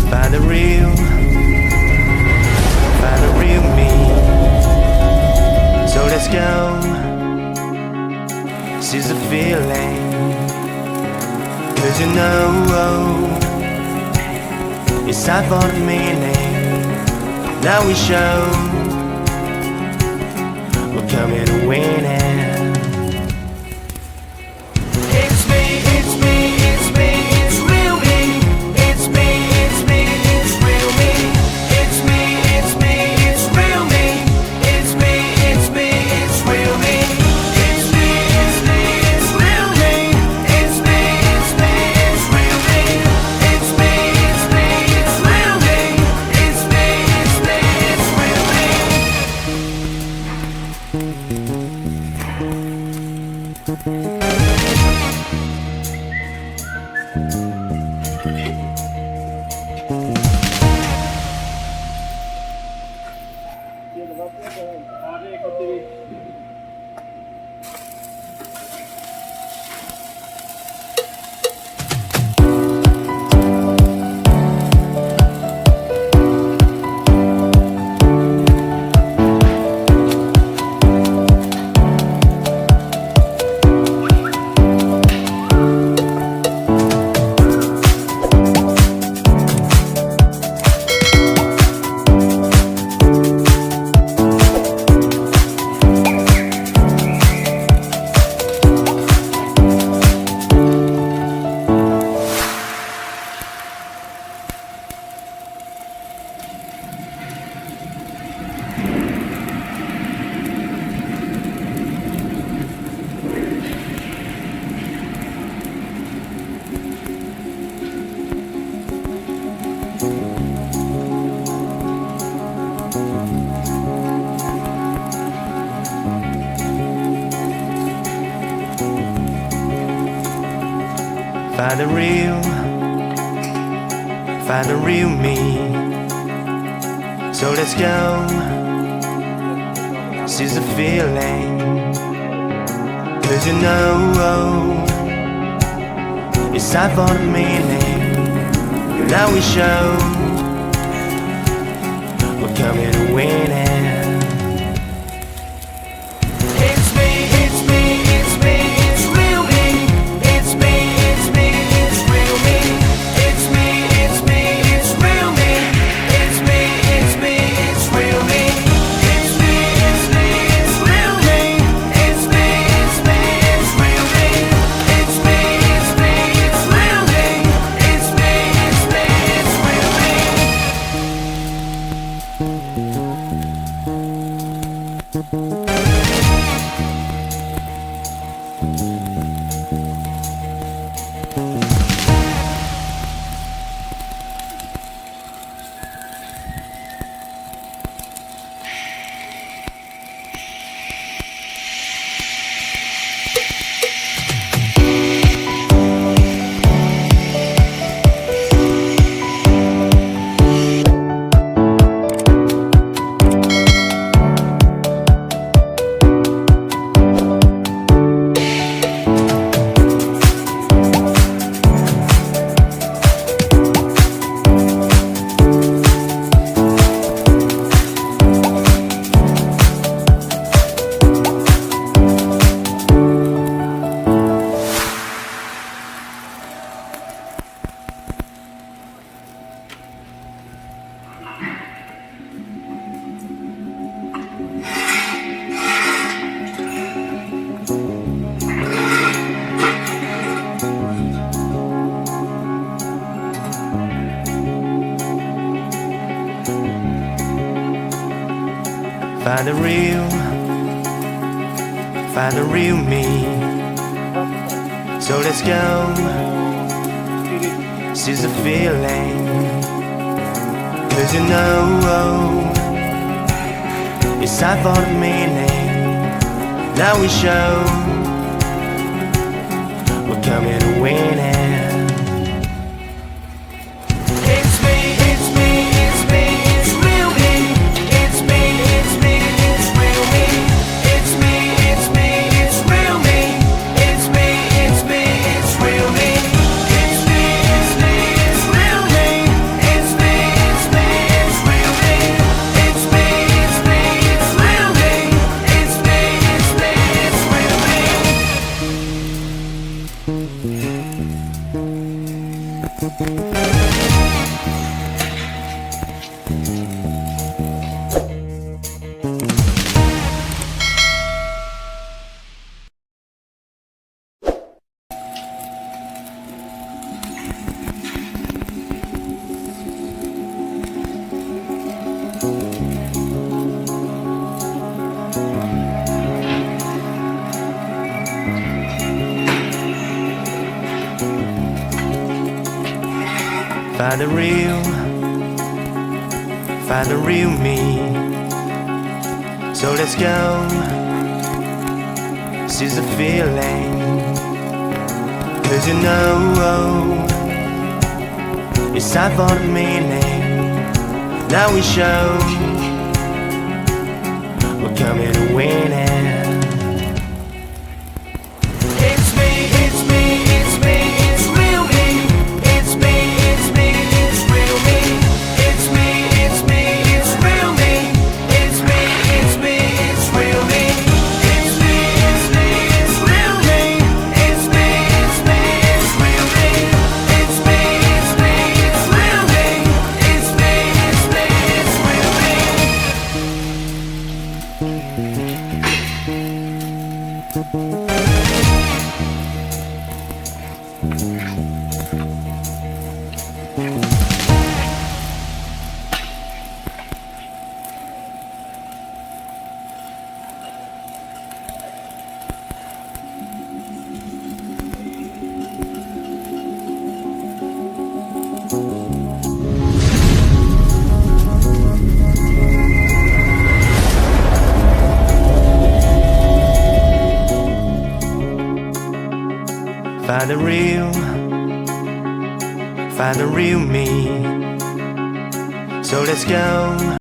Find the real me. So let's go. Seize the feeling. 'Cause you know it's time for the meaning. Now we show we're coming to win it. It's me, it's me, it's me, it's real me. It's me, it's me, it's real me. It's me, it's me, it's real me. It's me, it's me, it's real me. It's me, it's me, it's real me. It's me, it's me, it's real me. It's me, it's me, it's real me. It's me, it's me, it's real me. Find the real me. So let's go. Seize the feeling. 'Cause you know it's time for the meaning. Now we show we're coming to win it. It's me, it's me, it's me, it's real me. It's me, it's me, it's real me. It's me, it's me, it's real me. It's me, it's me, it's real me. It's me, it's me, it's real me. It's me, it's me, it's real me. It's me, it's me, it's real me. It's me, it's me, it's real me. Find the real me. So let's go. Seize the feeling. 'Cause you know it's time for the meaning. Now we show we're coming to win it. Find the real me. So let's go, seize the feeling. 'Cause you know, it's time for the meaning. Now we show we're coming to win it. It's me, it's me, it's me, it's real me. It's me, it's me, it's real me. It's me, it's me, it's real me. It's me, it's me, it's real me. It's me, it's me, it's real me. It's me, it's me, it's real me. It's me, it's me, it's real me. It's me, it's me, it's real me. Find the real me. So let's go.